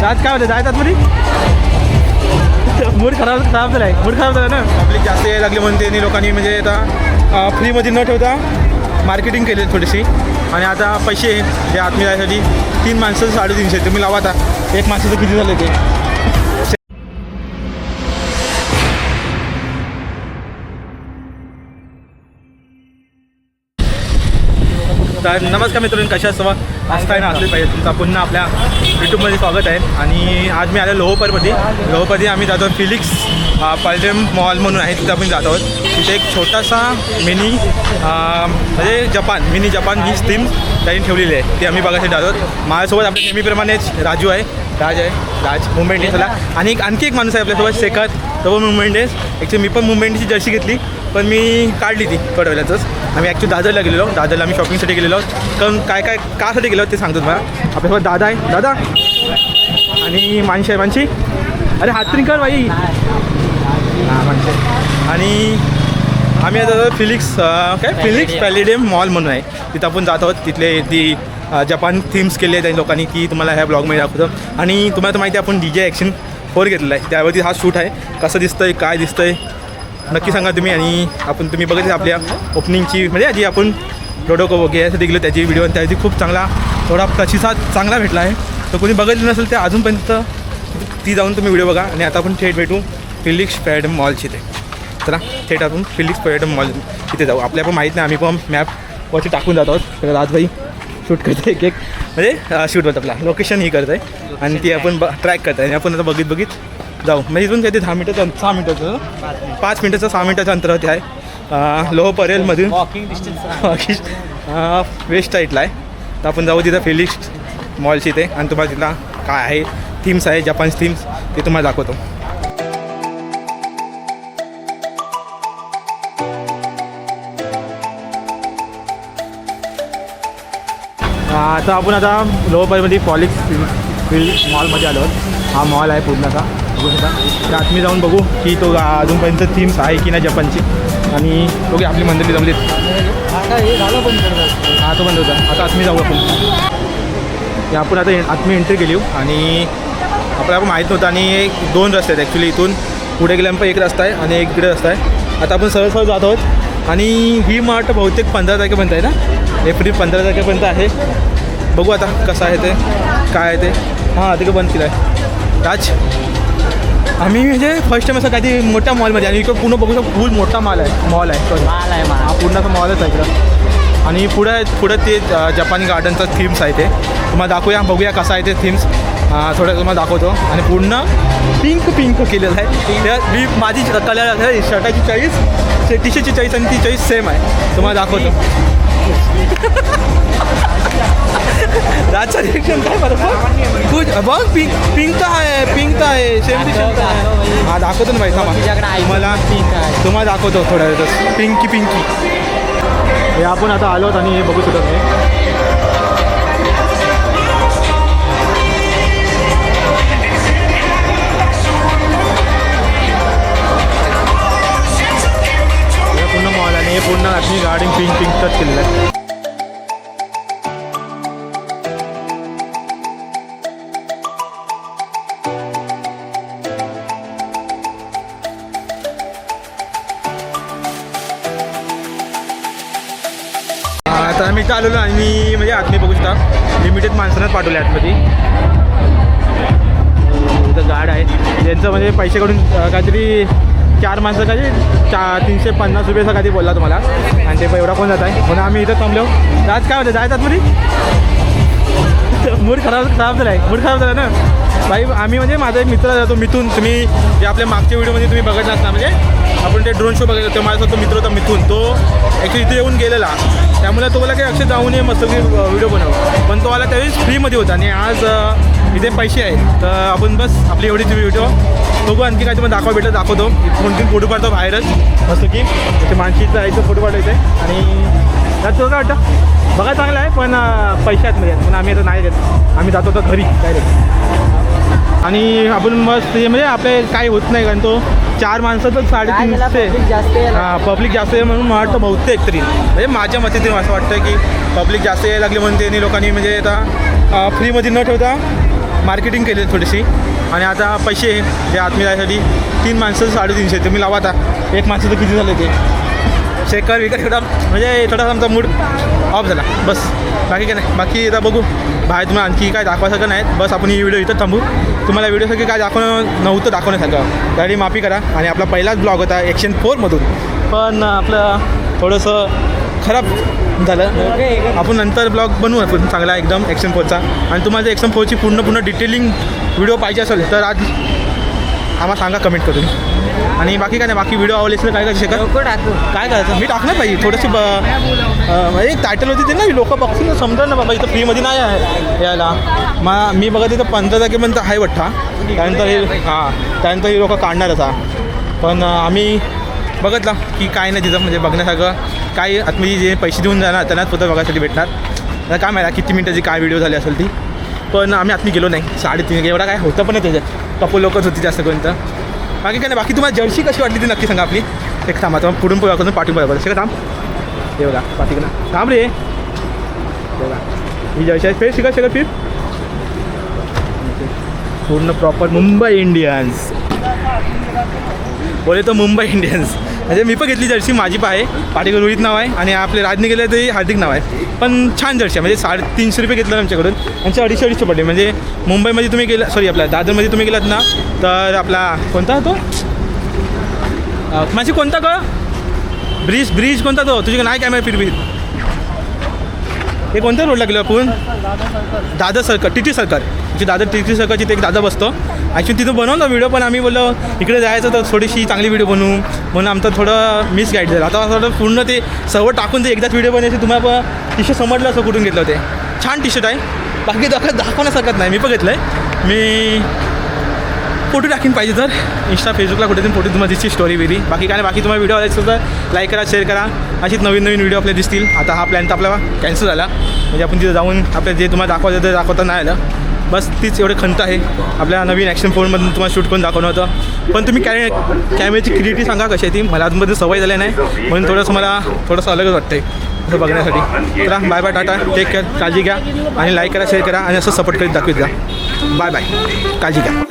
आज काय होतं जायचं आतमध्ये मूड खराब झाला आहे. मूड खराब झाला ना. पब्लिक जास्त यायला लागली म्हणून त्यांनी लोकांनी म्हणजे आता फ्रीमध्ये न ठेवता मार्केटिंग केली थोडीशी. आणि आता पैसे जे आतमध्ये जायसाठी 3 माणसं 350. तुम्ही लावा आता एक माणसाचं किती झालं ते. तर नमस्कार मित्रांनो, कशा सवा आज काय ना असले पाहिजे. तुमचा पुन्हा आपल्या यूट्यूबमध्ये स्वागत आहे. आणि आज मी आलो लोहपरमध्ये आम्ही जातो फिलिक्स पॅलेडियम मॉल म्हणून आहे, तिथं आपण जात आहोत. तिथे एक छोटासा मिनी म्हणजे मिनी जपान ही थीम त्यांनी ठेवलेली आहे, ती आम्ही बघायसाठी जात आहोत. माझ्यासोबत आपल्या नेहमीप्रमाणेच राज मुंबई इंडियन्सला. आणि आणखी एक माणूस आहे आपल्यासोबत शेखर, तो पण मुंबई इंडियन्स. ॲक्च्युली मी पण मुंबई इंडियन्सची जर्सी घेतली, पण मी काढली ती थोड्या वेळातच. आम्ही ॲक्च्युली दादरला गेलेलो. दादरला आम्ही शॉपिंगसाठी गेलेलो. कारण काय कासाठी गेलो ते सांगतो तुम्हाला. आपल्यासोबत दादा आहे, दादा आणि मानशी. अरे हातरी कर बाई. हां मानशी. आणि आम्ही आता फिलिक्स फिलिक्स पॅलेडियम मॉल म्हणून आहे, तिथं आपण जात आहोत. तिथले ती जपान थीम्स केले आहेत त्यांनी लोकांनी, ती तुम्हाला ह्या ब्लॉगमध्ये दाखवतो. आणि तुम्हाला तर माहिती आहे आपण DJ ॲक्शन 4 घेतलेला आहे, त्यावरती हा शूट आहे. कसं दिसतं आहे, काय दिसतं आहे नक्की सांगा तुम्ही. आणि तुम्ही बघितलं आपल्या ओपनिंगची म्हणजे आधी आपण प्रोडक्ट वगैरे गेलो त्याची व्हिडिओ, आणि त्याची खूप चांगला थोडा प्रतिसाद चांगला भेटला आहे. तर कोणी बघितलं नसेल ते अजूनपर्यंत ती जाऊन तुम्ही व्हिडिओ बघा. आणि आता आपण थेट भेटू फिलिक्स पॅलेडियम मॉलची. ते चला थेट आपण फिलिक्स पॅलेडियम मॉल तिथे जाऊ. आपल्याला पण माहीत नाही, आम्ही पण मॅपवरती टाकून जात आहोत. तर राजभाई शूट करतो एक म्हणजे शूट होतं आपला लोकेशन ही करत आहे, आणि ती आपण ट्रॅक करत आहे. आणि आपण आता बघित जाऊ. म्हणजे इथून काही 6 मिनिटाचं 5 मिनिटाचं 6 मिनिटाचं अंतरावरती आहे. लोहपरेलमधून वॉकिंग डिस्टन्स वेस्ट साईडला आहे. तर आपण जाऊ तिथं फिलिक्स मॉलची ते, आणि तुम्हाला तिथला काय आहे थीम्स आहे जपान थीम्स ते तुम्हाला दाखवतो. आता आपण लोहपरेलमध्ये फिलिक्स मॉलमध्ये आलो. हा मॉल आहे पूर्णचा बघू शकता. तर आत मी जाऊन बघू की तो अजूनपर्यंत थीम्स आहे की नाही जपानची. आणि बघू आपली मंडळी जमलीत. हा तो बंद होता. आता आत मी जाऊ आपण आता आतमी एंट्री केली. आणि आपल्याला माहीत नव्हतं. आणि 2 रस्ते आहेत ॲक्च्युली. इथून पुढे गेल्यानंतर एक रस्ता आहे आणि एक इकडे रस्ता आहे. आता आपण सरळ जात आहोत. आणि ही मार्ट बहुतेक 15 तारखेपर्यंत आहे ना, एप्रिल 15 तारखेपर्यंत आहे. बघू आता कसं आहे ते काय आहे ते. हां तिकडे बंद केलं आहे राज. आम्ही म्हणजे फर्स्ट टाईम असं काहीतरी मोठ्या मॉलमध्ये. आणि इकडं पूर्ण बघू शकतो फुल मोठा मॉल आहे हा पूर्णचा मॉलच आहे इकडं. आणि पुढं ते जपानी गार्डनचा थीम्स आहे ते तुम्हाला दाखवूया. बघूया कसं आहे ते थीम्स थोडं तुम्हाला दाखवतो. आणि पूर्ण पिंक केलेलं आहे. मी माझी कलर शर्टाची चॉईस टी शर्टची चॉईस आणि ती चॉईस सेम आहे. तुम्हाला दाखवतो. राजचा रिएक्शन काय बरोबर खूप बघ पिंक तर आहे सेम टी शर्ट आहे. हा दाखवतो ना भाई थांबा तुम्हाला दाखवतो थोड्या वेळातच पिंकी. हे आपण आता आलोत आणि हे बघू शकतो मी. हे पूर्ण मॉल आणि हे पूर्ण अशी गार्डन पिंकच केलेलं आहे. आता आम्ही इथं आलेलो आणि मी म्हणजे आतमध्ये बघू शकता लिमिटेड माणसांनाच पाठवले आतमध्ये. इथं गार्ड आहे त्यांचं म्हणजे पैशाकडून काहीतरी 4 माणसं काहीतरी 350 रुपयाचा काहीतरी बोलला तुम्हाला. आणि ते पण एवढा कोण जात आहे म्हणून आम्ही इथं थांबलो. आज काय होतं जायचं आतमध्ये मूड खराब झाला ना भाई. आम्ही म्हणजे माझा एक मित्र जातो मिथून. तुम्ही जे आपल्या मागच्या व्हिडिओमध्ये तुम्ही बघत नसता म्हणजे आपण ते ड्रोन शो बघायला तो माझा तो मित्र होता मिथून. तो ॲक्च्युली इथे येऊन गेलेला, त्यामुळे तो मला काही अक्षर जाऊन ये मस्त व्हिडिओ बनव. पण तो आला त्यावेळेस फ्रीमध्ये होता. आणि आज इथे पैसे आहेत तर आपण बस आपली एवढीच व्हिडिओ बघू. आणखी काय तुम्हाला दाखवतो. 2-3 फोटो काढतो बाहेरच मस्त की ते मानशीचं आहे तो फोटो काढायचं आहे. आणि त्यात काय वाटतं बघा चांगलं आहे पण पैसे आहेत मध्ये म्हणून आम्ही आता नाही घेत. आम्ही जातो तर घरी डायरेक्ट. आणि आपण मस्त म्हणजे आपले काही होत नाही कारण तो 4 माणसं तर 350. हां पब्लिक जास्त आहे म्हणून मला वाटतं बहुतेक तरी म्हणजे माझ्या मते तरी असं वाटतं की पब्लिक जास्त यायला लागली म्हणून त्यांनी लोकांनी म्हणजे आता फ्रीमध्ये न ठेवता मार्केटिंग केली थोडीशी आणि आता पैसे जे आतमध्ये जायसाठी 3 माणसं 350 तुम्ही लावा आता. एक माणसं तर किती झाले ते शेकर विकर थोडा म्हणजे थोडासा आमचा मूड ऑफ झाला बस. बाकी काय नाही. बाकी आता बघू बाहेर तुम्हाला आणखी काय दाखवायसारखं नाही. बस आपण ही व्हिडिओ इथं थांबू. तुम्हाला व्हिडिओसाठी काय नव्हतं दाखवण्यासारखं त्यासाठी माफी करा. आणि आपला पहिलाच ब्लॉग होता ॲक्शन 4मधून पण आपलं थोडंसं खराब झालं. आपण नंतर ब्लॉग बनवू आपण चांगला एकदम ॲक्शन 4चा. आणि तुम्हाला जर ॲक्शन 4ची पूर्ण डिटेलिंग व्हिडिओ पाहिजे असेल तर आज आम्हाला सांगा कमेंट करून. आणि बाकी काय नाही. बाकी व्हिडिओ आवडले असेल काय करायचं काय करायचं मी टाकणार पाहिजे थोडंशी एक टायटल होती ते ना लोक बघतील समजा ना बाबा इथं फ्रीमध्ये नाही आहे यायला. मी बघत इथं 15 तारखेपर्यंत आहे वाटतं. त्यानंतर त्यानंतर हे लोक काढणार आता. पण आम्ही बघितलं की काय नाही तिथं म्हणजे बघण्यासारखं काय आतमध्ये जे पैसे देऊन जाणार त्यांनाच फक्त बघायसाठी भेटणार. आता काय माहिती किती मिनटाची काय व्हिडिओ झाली असेल ती. पण आम्ही आतमध्ये गेलो नाही. 3:30 एवढा काय होतं पण नाही त्याच्यात कपल लोकच होती जास्त करून. तर बाकी काय नाही. बाकी तुम्हाला जर्सी कशी वाटली ती नक्की सांगा आपली. एक थांबा तर पुढून करून पाठी बरोबर सगळं थांब. हे बघा पाठीकडं थांब रे. बघा ही जर्सी आहे फेर शिका फिर पूर्ण प्रॉपर मुंबई इंडियन्स बोले तो मुंबई इंडियन्स. म्हणजे मी पण घेतली जर्सी माझी पण आहे. पाठीकडे रोहित नाव आहे आणि आपले राजने गेले ते हार्दिक नाव आहे. पण छान जर्सी आहे. म्हणजे 350 रुपये घेतलं आमच्याकडून. यांचे 250 पडले. म्हणजे मुंबईमध्ये तुम्ही गेला आपल्या दादरमध्ये तुम्ही गेलात ना तर आपला कोणता तो माझी कोणता का ब्रिज कोणता तो तुझे नाही कॅमेरा फिरबीर हे कोणत्या रोडला गेलो आपण Dadar circle T circle Dadar T सर्कलची ते एक दादा बसतो. ॲक्च्युली तिथं बनवलं व्हिडिओ पण आम्ही बोललो इकडे जायचं तर थोडीशी चांगली व्हिडिओ बनवू म्हणून आमचं थोडं मिस गाईड झालं. आता थोडं पूर्ण ते सर्व टाकून ते एकदाच व्हिडिओ बनायचे. तुम्हाला पण टी शर्ट समजलं असं कुठून घेतलं होते. छान टी शर्ट आहे. बाकी दाखवण्यासारखं नाही. मी पण घेतलं आहे. मी फोटो टाकीन पाहिजे तर इंस्टा फेसबुकला कुठेतरी फोटो तुम्हाला दिसची स्टोरी वेगळी. बाकी काय नाही. बाकी तुम्हाला व्हिडिओ आवडायचं तर लाईक करा शेअर करा. अशीच नवीन व्हिडिओ आपल्याला दिसतील. आता हा प्लॅन तर आपला कॅन्सल झाला. म्हणजे आपण तिथं जाऊन आपल्या जे तुम्हाला दाखवायचं ते दाखवता नाही आलं. बस तीच एवढे खंत आहे आपल्या नवीन ॲक्शन 4मधून तुम्हाला शूट करून दाखवणं होतं. पण तुम्ही कॅमेऱ्याची क्लिअरिटी सांगा कशी आहे ती. मला आतमध्ये सवय झाली नाही म्हणून थोडंसं मला थोडंसं अलगच वाटतं आहे असं बघण्यासाठी. चला bye bye tata take care काळजी घ्या आणि लाईक करा शेअर करा आणि असं सपोर्ट करीत दाखवत जा. बाय बाय काळजी घ्या.